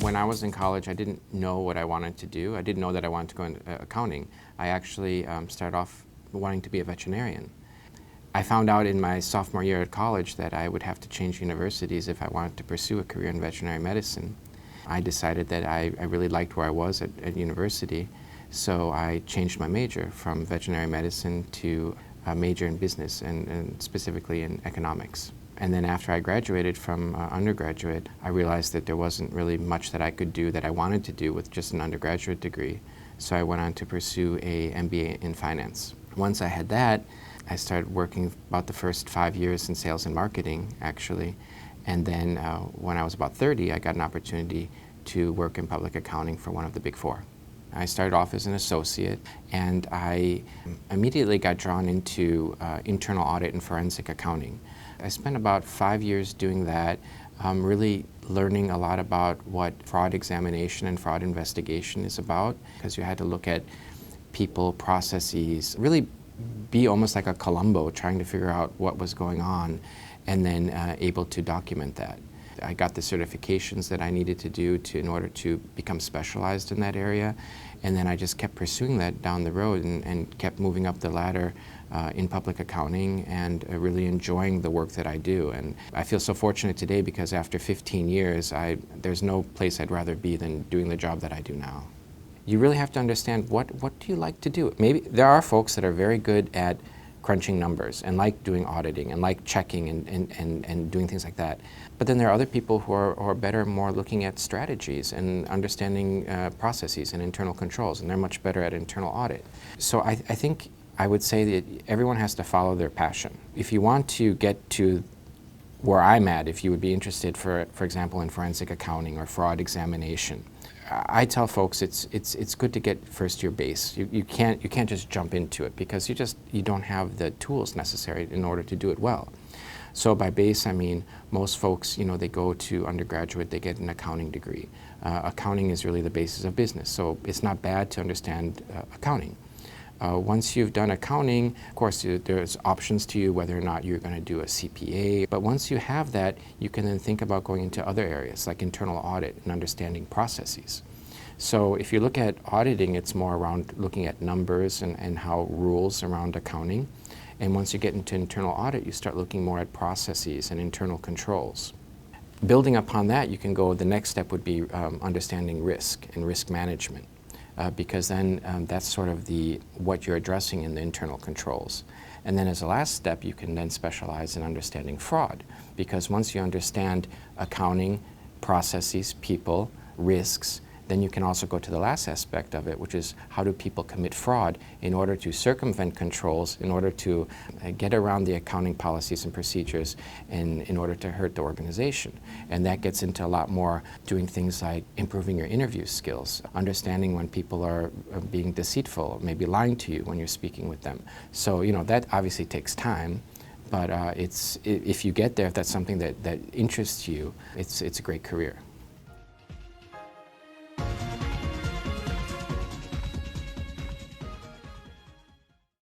When I was in college, I didn't know what I wanted to do. I didn't know that I wanted to go into accounting. I actually started off wanting to be a veterinarian. I found out in my sophomore year at college that I would have to change universities if I wanted to pursue a career in veterinary medicine. I decided that I really liked where I was at university, so I changed my major from veterinary medicine to a major in business and specifically in economics. And then after I graduated from undergraduate, I realized that there wasn't really much that I could do that I wanted to do with just an undergraduate degree. So I went on to pursue a MBA in finance. Once I had that, I started working about the first 5 years in sales and marketing, actually. And then when I was about 30, I got an opportunity to work in public accounting for one of the Big Four. I started off as an associate, and I immediately got drawn into internal audit and forensic accounting. I spent about 5 years doing that, really learning a lot about what fraud examination and fraud investigation is about, because you had to look at people, processes, really be almost like a Columbo trying to figure out what was going on and then able to document that. I got the certifications that I needed to do in order to become specialized in that area, and then I just kept pursuing that down the road and kept moving up the ladder in public accounting and really enjoying the work that I do. And I feel so fortunate today because after 15 years, there's no place I'd rather be than doing the job that I do now. You really have to understand what do you like to do. Maybe there are folks that are very good at crunching numbers and like doing auditing and like checking and doing things like that. But then there are other people who are better more looking at strategies and understanding processes and internal controls, and they're much better at internal audit. So I think I would say that everyone has to follow their passion. If you want to get to where I'm at, if you would be interested, for example, in forensic accounting or fraud examination, I tell folks it's good to get first your base. You can't just jump into it because you don't have the tools necessary in order to do it well. So by base, I mean most folks, they go to undergraduate, they get an accounting degree. Accounting is really the basis of business, so it's not bad to understand accounting. Once you've done accounting, of course, there's options to you whether or not you're going to do a CPA. But once you have that, you can then think about going into other areas like internal audit and understanding processes. So if you look at auditing, it's more around looking at numbers and how rules around accounting. And once you get into internal audit, you start looking more at processes and internal controls. Building upon that, you can go, the next step would be understanding risk and risk management. Because then that's sort of what you're addressing in the internal controls. And then as a last step, you can then specialize in understanding fraud, because once you understand accounting, processes, people, risks, then you can also go to the last aspect of it, which is how do people commit fraud in order to circumvent controls, in order to get around the accounting policies and procedures, and in order to hurt the organization. And that gets into a lot more doing things like improving your interview skills, understanding when people are being deceitful, maybe lying to you when you're speaking with them. So, that obviously takes time, but if you get there, if that's something that interests you, it's a great career.